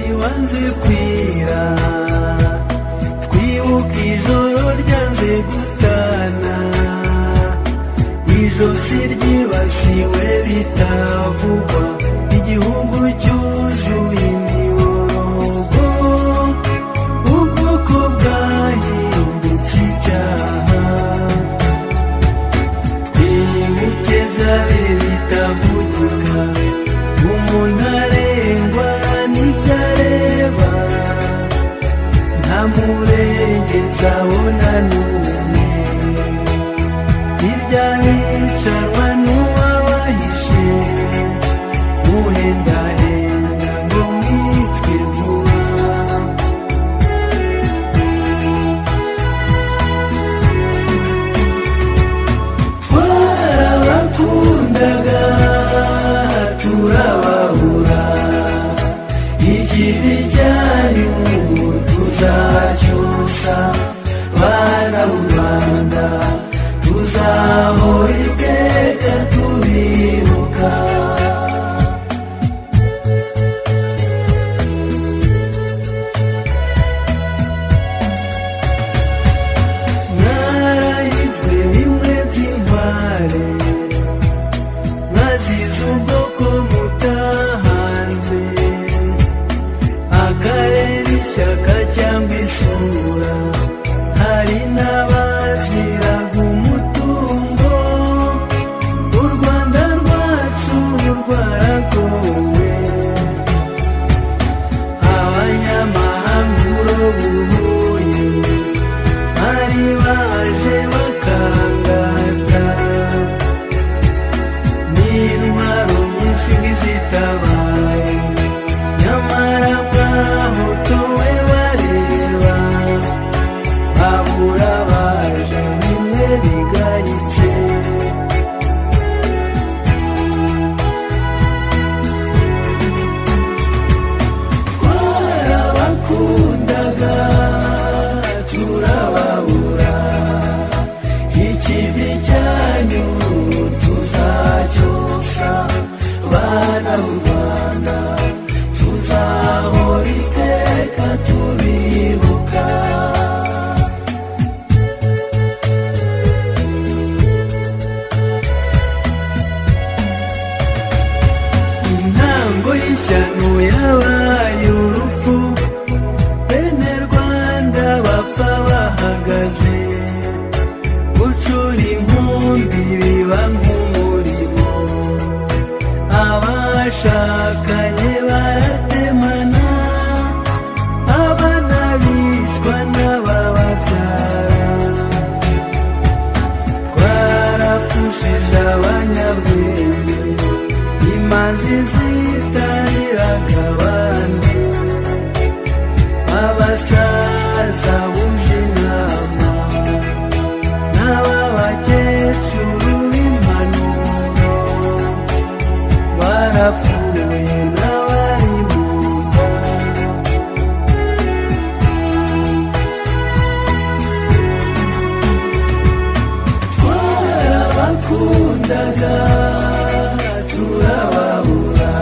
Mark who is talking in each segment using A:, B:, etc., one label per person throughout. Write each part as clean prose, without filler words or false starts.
A: umunsi wanze kwira, twibuka ijoro ryanze gutana, ijosi ryibasiwe bitavugwa, igihugu cyuzuye imiborogo, ubwoko bwahindutse icyaha, twibuke byari bitavugika, umuntu arengwa n'ibyo areba, nta murengezi abona n'umwe, hirya hicarwa n'uwabahishe, muhendahenda ngo mwicwe vuba. Twarabakundaga turababura, ikibi cyanyu tuzacyusa, bana b'u Rwanda tuzahora iteka tubibuka. Mwarahizwe bimwe by'intware, mwazize ubwoko mutahanze, akarere ishyaka cyangwa isura, hari n'abaziraga umutungo, u Rwanda rwacu rwaragowe, abanyamahanga urobuhuye, bari baje bakangata, n'intwaro nyinshi zitabaye, nyamara mwahotowe bareba, babura baje bimwe bigayitse. Twarabakundaga turababura, ikivi cyanyu tuzacyosa, bana b'u Rwanda tuzahora iteka tubibuka. Intango y'ishyano yabaye urupfu, bene Rwanda bapfa bahagaze, gucura inkumbi biba nk'umurimo, abashakanye baratemana, abana bicwa n'abababyara, twarapfushije abanyabwenge, imanzi zitariraga abandi, abasaza buje inama, n'ababakecuru b'impanuro, barapfuye n'abari mu nda. Twarabakundaga turababura,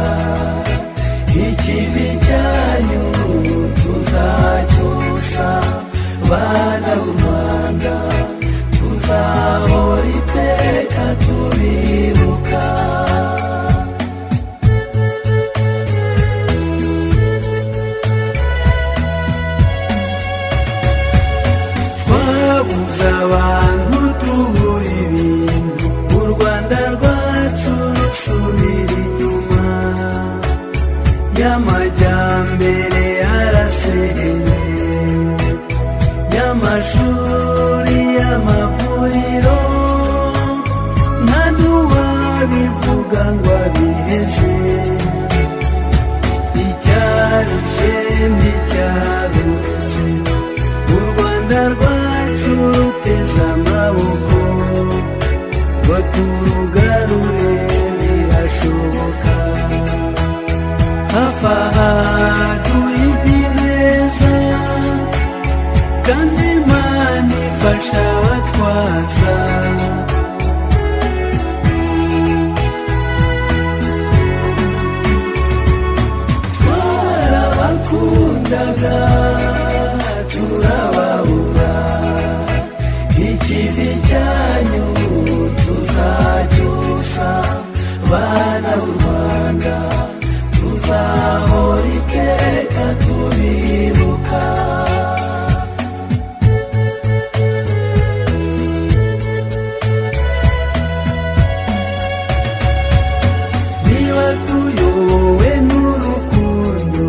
A: ikibi cyanyu tuzacyusa, bana b'u Rwanda tuzahora iteka tubibuka. Twabuze abantu tubura ibintu, u Rwanda rwacu rusubira inyuma, y'amajyambere yarasenye, y'amashuri y'amavuriro, nta n'uwabivuga ngo abiheze, icyarushe nticyarutse, u Rwanda rwacu ruteze twarabakundaga turababura, ikivi cyanyu tuzacyusa, bana b'u Rwanda tuzahora iteka tubibuka. Niba tuyobowe n'urukundo,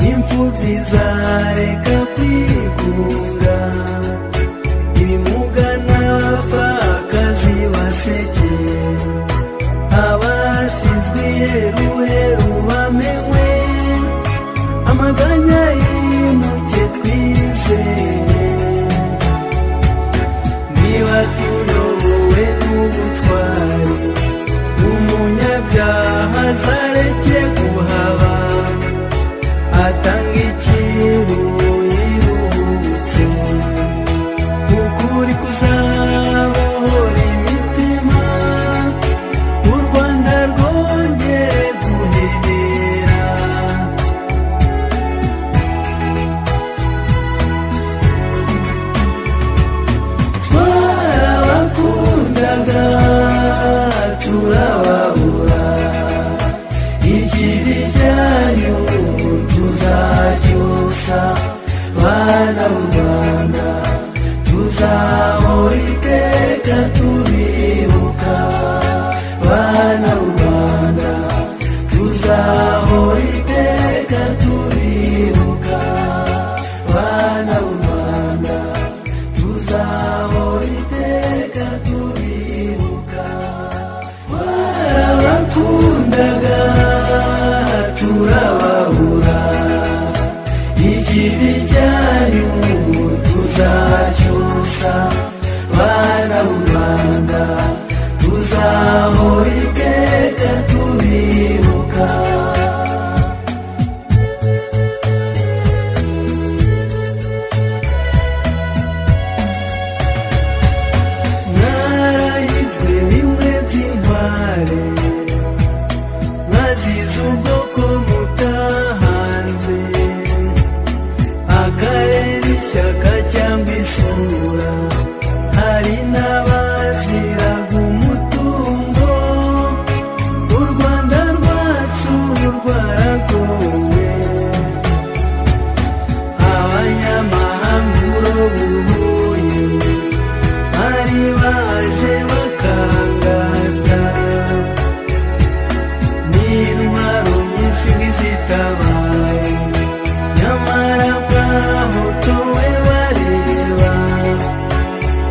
A: imfubyi zareka kwigunga, ibimuga n'abapfakazi basekeye, abasizwe iheruheru bamenywe, amaganya yimuke twizeye. Niba tuyobowe n'ubutwari, umunyabyaha azareke kuhaba, atanga ikiru yiruke, ukuri kuzabohora imitima, u Rwanda rwongere guhera. Twarabakundaga turababura, ikivi cyanyu tuzacyusa, bana b'u Rwanda tuzahora iteka tubibuka, bana b'u Rwanda tuzahora iteka tubibuka, bana b'u Rwanda tuzahora iteka tubibuka. Twarabakundaga turababura, ikivi cyanyu tuzacyusa, bana b'u Rwanda tuzahora iteka tubibuka. Mwarayizwe bimwe by'intware, mwazize ubwoko mutahanze, akarere ishyaka cyangwa isura, hari n'abaziraga umutungo, u Rwanda rwacu rwaragowe, abanyamahanga urobuhuye bari baje bakangata, n'intwaro nyinshi nk'izitabaye, nyamara mwahotowe bareba,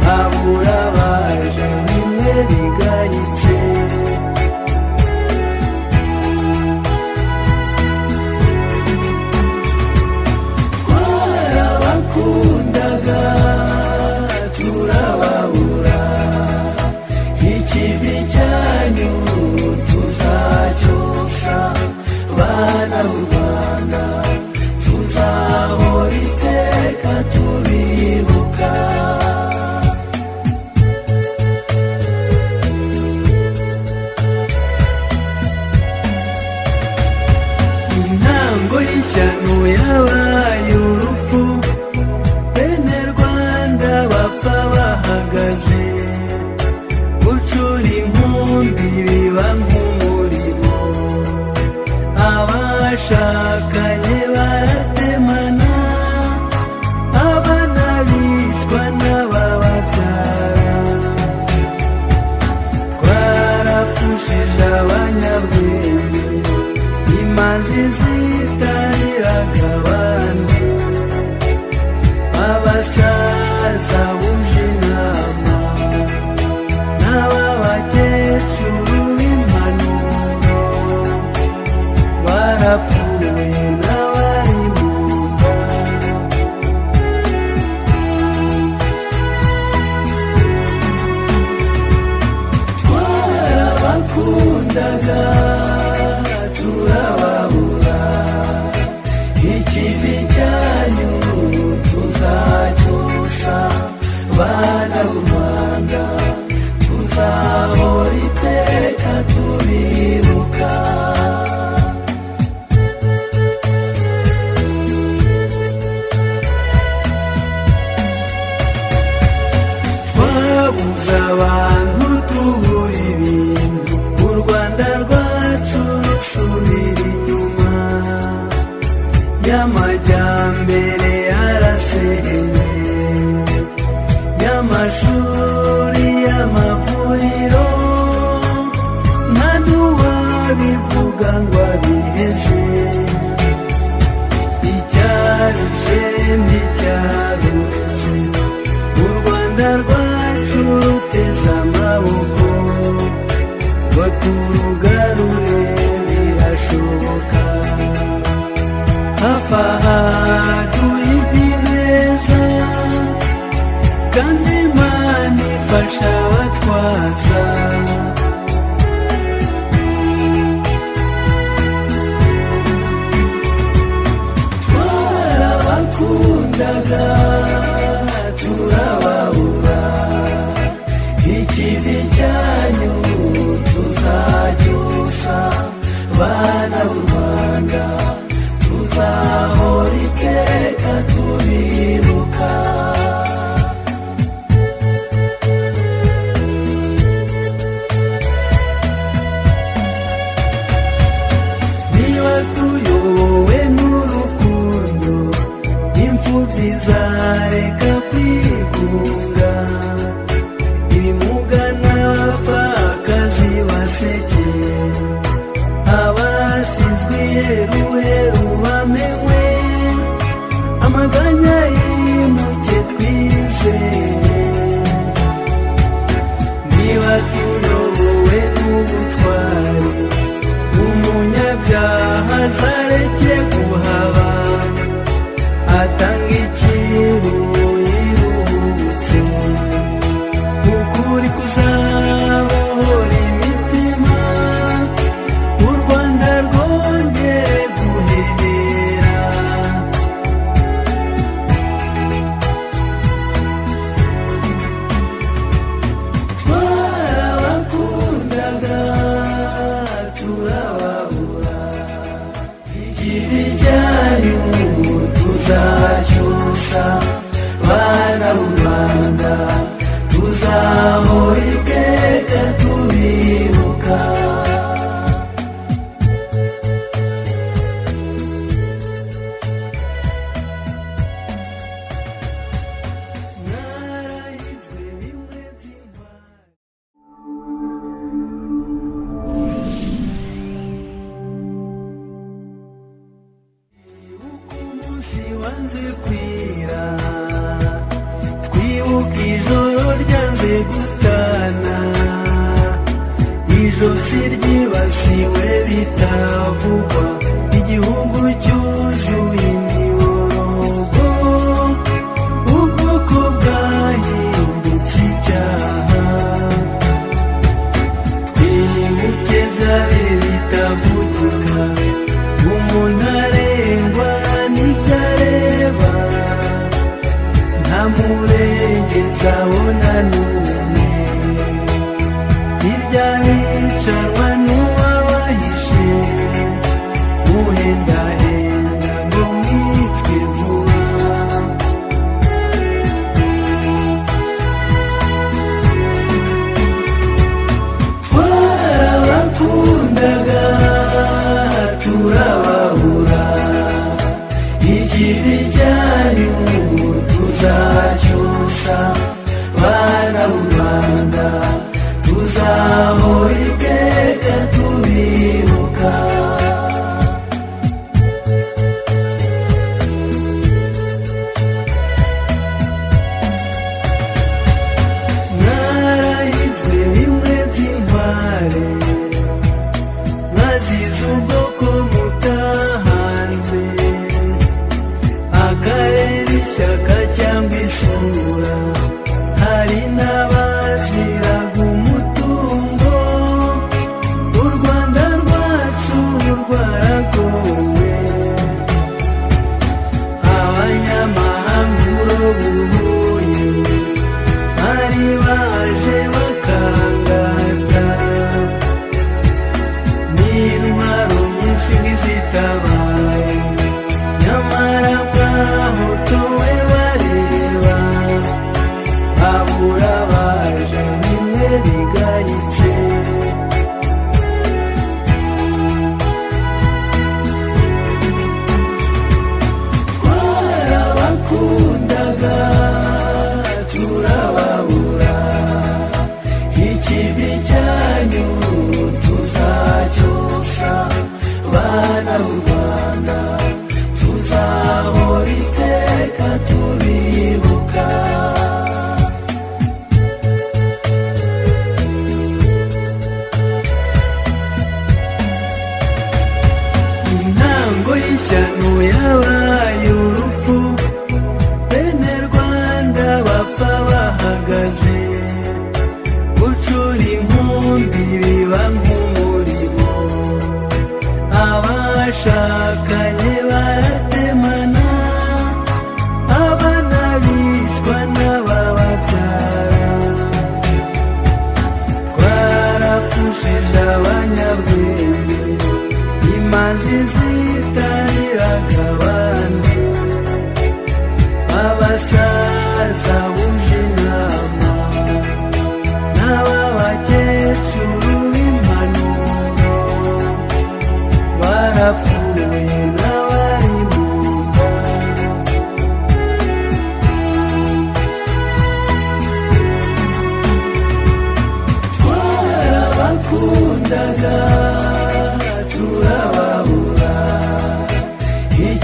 A: habura baje bimwe bigayitse. Twarabakundaga turababura, ikivi cyanyu tuzacyusa, bana b'u Rwanda tuzahora iteka tubibuka. Intango y'ishyano yabaye urupfu, bene Rwanda bapfa bahagaze, gucura inkumbi biba nk'umurimo, abashakanye baratemana, abana bicwa n'abababyara, twarapfushije abanyabwenge, imanzi zitariraga abandi, abasaza buje inama, n'ababakecuru b'impanuro, barapfuye n'abari mu nda. Twarabakundaga turababura, iki y'amajyambere arasenye, y'amashuri y'amavuriro nta n'uwabivuga ngo abiheze. Icyaruje nticyaruje, u Rwanda rwacu ruteze amaboko, ngo turugarure birashoboka. Hafi aha tuyizi neza, kandi Imana ifasha abatwaza. Twarabakundaga turababura, ikivi cyanyu tuzacyusa. Bana b'u Rwanda tuzahora iteka tubibuka. Niba tuyobowe n'urukundo, imfubyi zareka kwigunga, ibimuga n'abapfakazi basekeye, abasizwe iheruheru bamenwe, amaganya yimuke twizeye. Niba tuyobowe n'ubutwari, umunyabyaha azareke kuhaba, atanga ikiru yiruhutse. Ukuri kuzabohora imitima, u Rwanda rwongere guhehera. Twarabakundaga turababura, ikivi cyanyu tuzacyusa. Bana b'u Rwanda tuzahora iteka tubibuka. Narayizwe bimwe by'intwari. Twibuka umunsi wanze kwira, twibuka ijoro ryanze gutana, ijosi ryibasiwe bitavugwa, igihugu cyuzuye imiborogo, ubwoko bwahindutse icyaha. Twibuke byari bitavugika, umuntu arengwa n'icyo areba, nta murengeza abona n'umwe. Hirya hicarwa n'uwabahishe,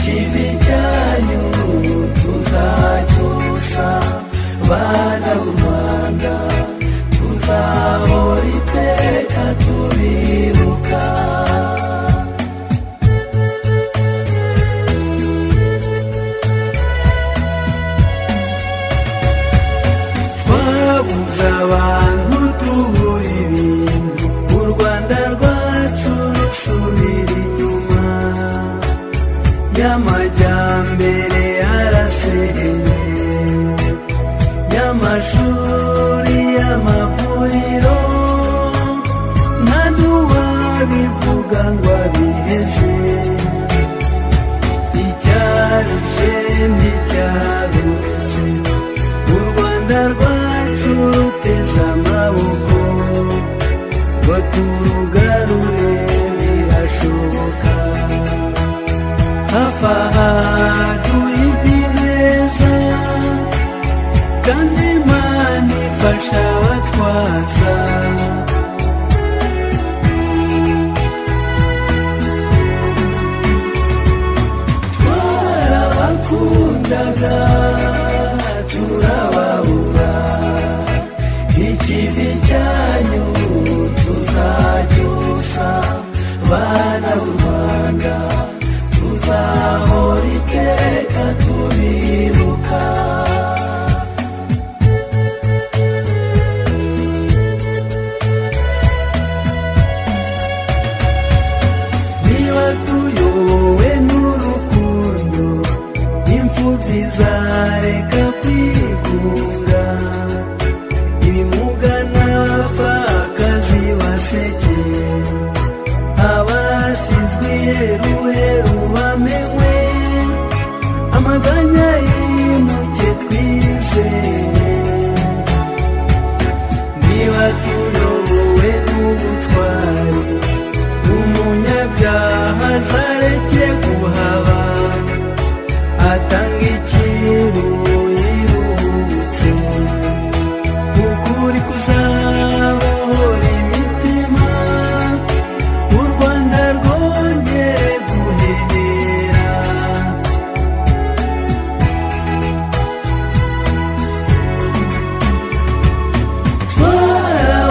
A: ikibi cyanyu tuzacyusa, bana b'u Rwanda tuzahora iteka tubibuka. Twabuze abantu tubura ibintu, u Rwanda rwacu rusubira inyuma, y'amajyambere yarasenye, y'amashuri y'amavuriro nta n'uwabivuga ngo abiheze, icyaruje nticyaruje, u Rwanda rwacu ruteze amaboko, ngo turugarure birashoboka, hafi aha duhige neza, kandi Imana ifasha abatwaza. Twarabakundaga turababura, ikibi cyanyu tuzacyusa, bana b'u Rwanda tuzahora iteka tubibuka. Niba tuyobowe n'urukundo, imfubyi zareka kwigunga, ibimuga n'abapfakazi basekeye, abasizwe iheruheru bamenwe, amaganya yimuke twizeye. Niba tuyobowe n'ubutwari, umunyabyaha azareke kuhaba, atanga ikiru yiruke, ukuri kuzabohora imitima, u Rwanda rwongere guhera.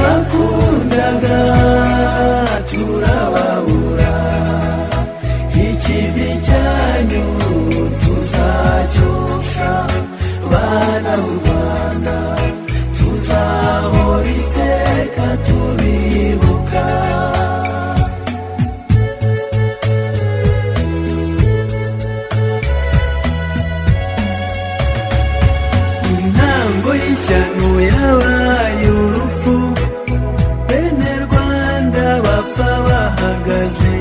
A: Twarabakundaga turababura, ikibi cyanyu tuzacyusa, bana b'u Rwanda tuzahora iteka tubibuka. Intango y'ishyano yabaye urupfu, bene Rwanda bapfa bahagaze,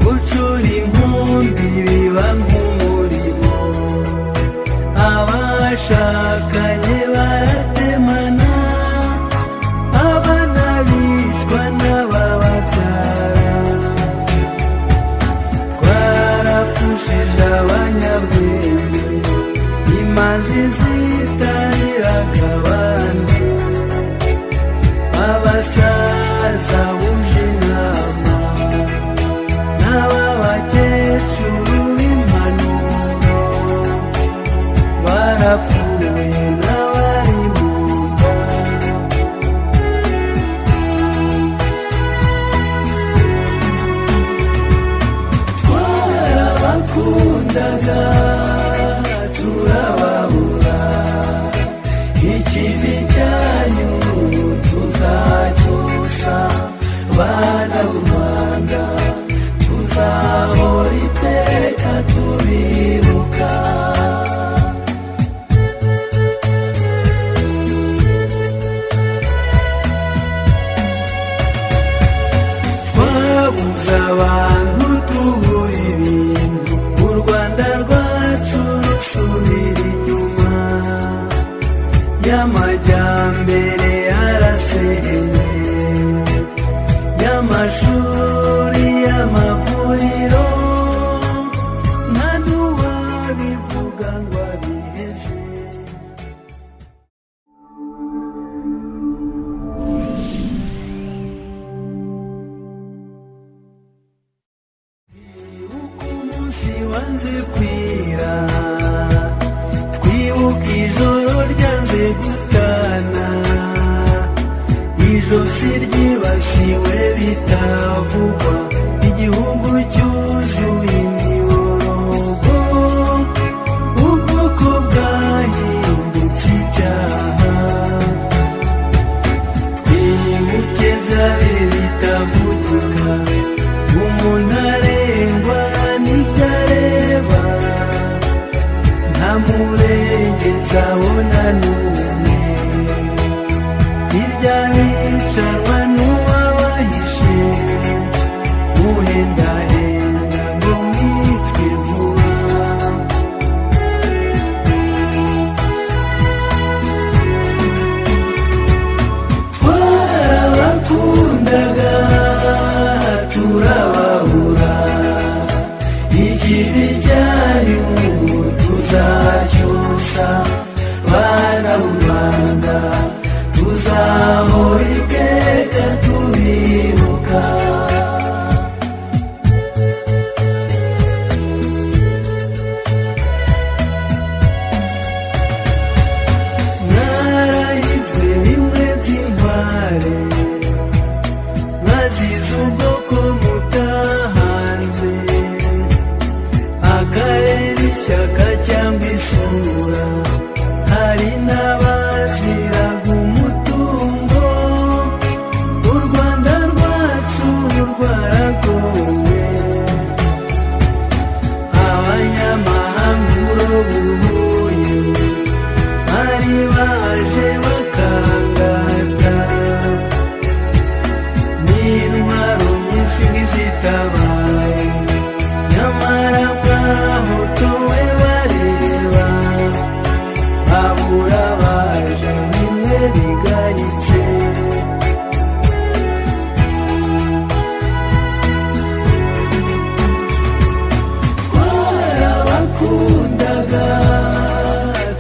A: gucura inkumbi biba nk'umurimo, abashakanye baratemana, abana bicwa n'abababyara, twarapfushije abanyabwenge, imanzi zitariraga abandi, abasaza buje inama, n'ababakecuru b'impanuro, barapfuye n'abari mu nda. Twarabakundaga turababura, ikibi cyanyu tuzacyusa, bana b'u Rwanda tuzahora iteka tubibuka. Twabuze abantu tubura ibintu, u Rwanda rwacu rusubira inyuma, y'amajyambere yarasenye, y'amashuri y'amavuriro nta n'uwabivuga ngo abiheze. Bibuka umunsi wa wanze kwira, twibuka ijoro ryanze gutana, ijosi ryibasiwe bitavugwa, igihugu cyuzuye imiborogo, ubwoko bwahindutse icyaha, twibuke byari bitavugika, umuntu arengwa n'ibyo areba, nta murengezi abona n'umwe, hirya hicarwa n'uwabahishe, uhendahenda ngo mwicwe vuba. Twarabakundaga turababura, ikibi cyanyu tuzacyusa, bana b'u Rwanda tuzahora iteka tubibuka. Mwarahizwe bimwe by'intware, mwazize ubwoko mutahanze, akarere ishyaka cyangwa isura, hari n'abaziraga umutungo, u Rwanda rwacu rwaragowe, abanyamahanga urobuhuye, bari baje bakangata, n'intwaro nyinshi nk'izitabaye, nyamara mwahotowe bareba, babura baje bimwe bigayitse. Twarabakundaga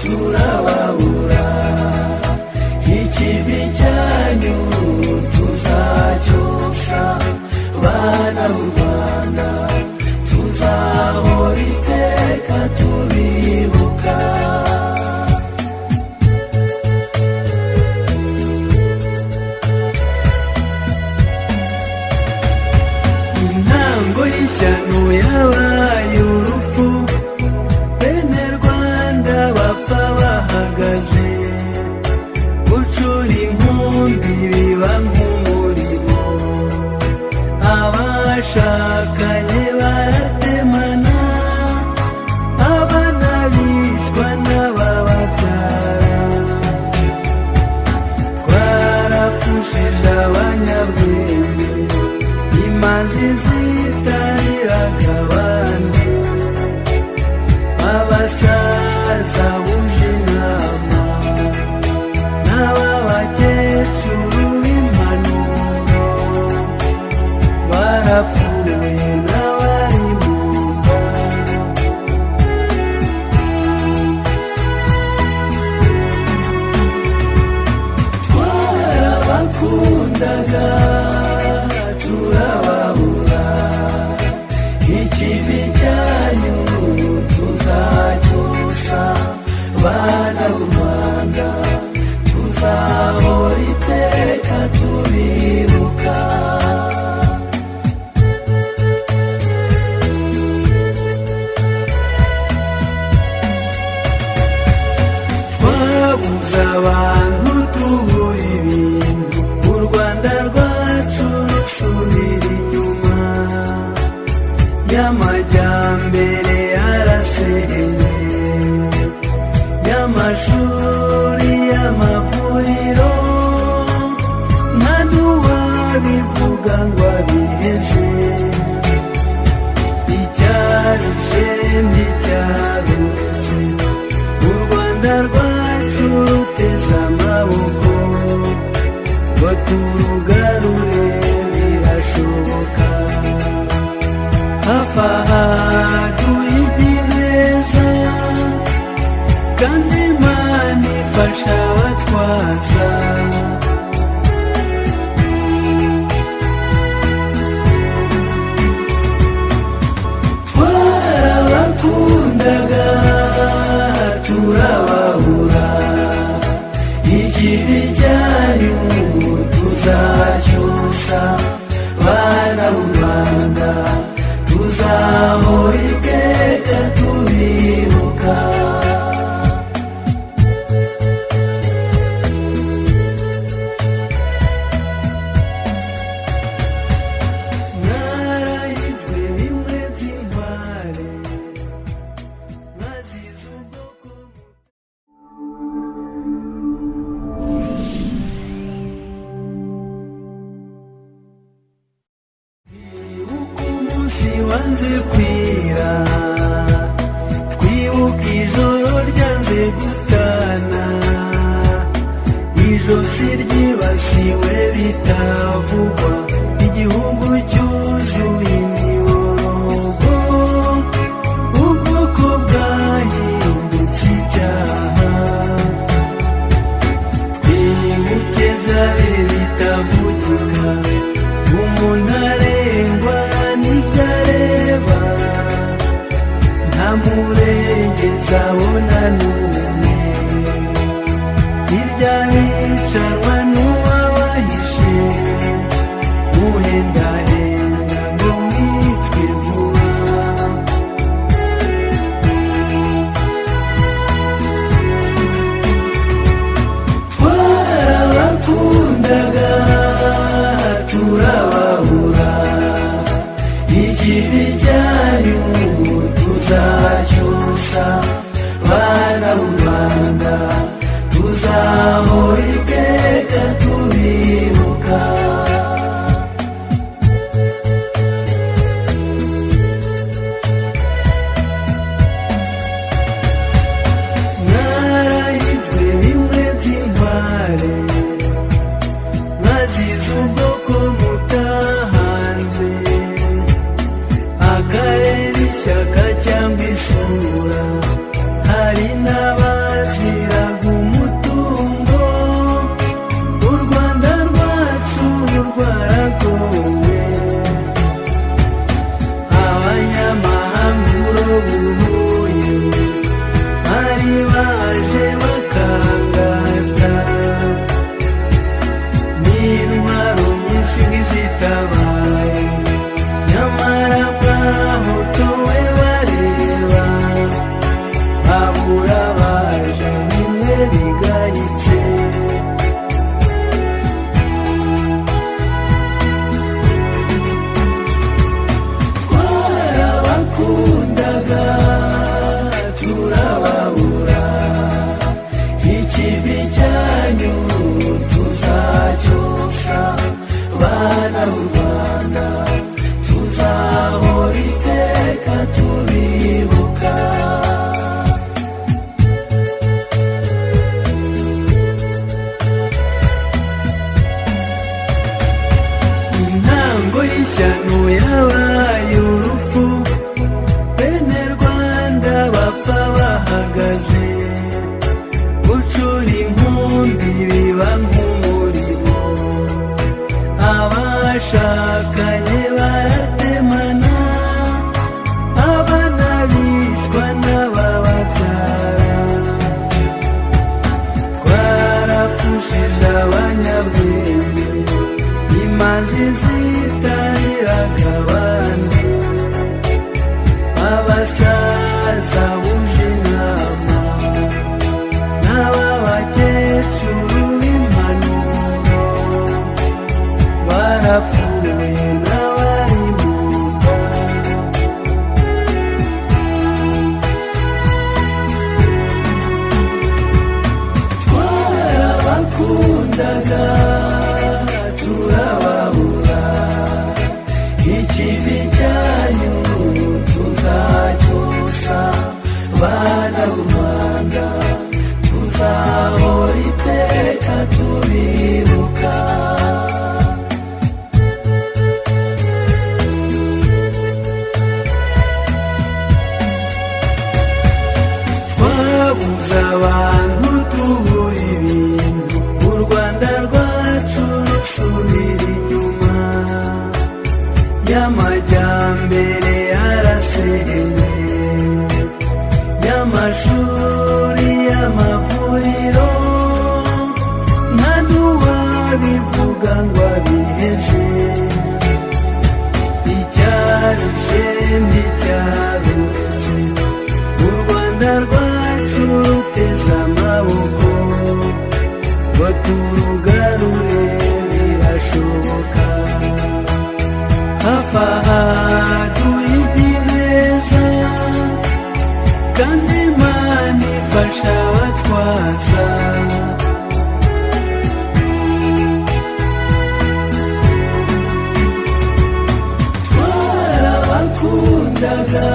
A: turababura, ikibi cyanyu tuzacyosha, bana b'u Rwanda tuzahora iteka tubibuka. Intango y'ishyano yabaye urupfu, bene Rwanda bapfa bahagaze, gucura inkumbi biba nk'umurimo, abashakanye baratemana, abana bicwa n'abababyara, twarapfushije abanyabwenge, imanzi zitariraga abandi, abasaza buje inama, n'ababakecuru b'impanuro, barapfuye n'abari mu nda. Twarabakundaga turababura, ikibi cyanyu tuzacyosha, bana b'u Rwanda tuzahora iteka tubibuka. Twabuze abantu tubura ibintu, u Rwanda rwacu rusubira inyuma, y'amajyambere yarasenye, y'amashuri y'amavuriro, nta n'uwabivuga ngo abiheze, icyarushe nticyarutse, u Rwanda rwacu ruteze amaboko, ngo turugarure birashoboka, hafi aha turi neza, kandi Imana ifasha abatwaza. Twarabakundaga bitavugwa, igihugu cyuzuye imiborogo, ubwoko bwahindutse icyaha. Twibuke byari bitavugika, umuntu arengwa n'ibyo areba, nta murengezi abona n'umwe, hirya hicanwa n'uwabahishe, uhendahenda ngo mwicwe vuba. Twarabakundaga turababura, ikibi cyanyu tuzacyusa, bana b'u Rwanda tuzahora iteka tubibuka. Mwarahizwe bimwe by'intware, mwazize ubwoko mutahanze, akarere, ishyaka cyangwa isura, hari n'abaziraga umutungo. U Rwanda rwacu rwaragowe, abanyamahanga urobuhuye bari baje bakangata, n'intwaro nyinshi zitabaye, nyamara mwahotowe bareba, abura baje bimwe bigayitse. Twarabakundaga turababura, ikibi cyanyu tuzacyosha, bana b'u Rwanda tuzahora iteka tubibuka. Intango y'ishyano yabaye urupfu, bene Rwanda bapfa bahagaze, gucura inkumbi biba nk'umurimo, abashakanye baratemana, abana bicwa n'abababyara. Twarapfushije abanyabwenge, imanzi zitariraga abandi, abasaza buje inama, n'ababakecuru b'impanuro, barapfuye n'abari mu nda. Twarabakundaga turababura, ikibi cyanyu tuzacyosha, bana b'u Rwanda tuzahora iteka tubibuka. Twabuze abantu tubura ibintu, u Rwanda rwacu rusubira inyuma, y'amajyambere yarasenye, y'amashuri, y'amavuriro, nta n'uwabivuga ngo abiheze. Icyarushe nticyarutse, u Rwanda rwacu ruteze amaboko, ngo turugarure birashoboka. Hafi aha duhige neza, kandi Imana ifasha abatwaza. Twarabakundaga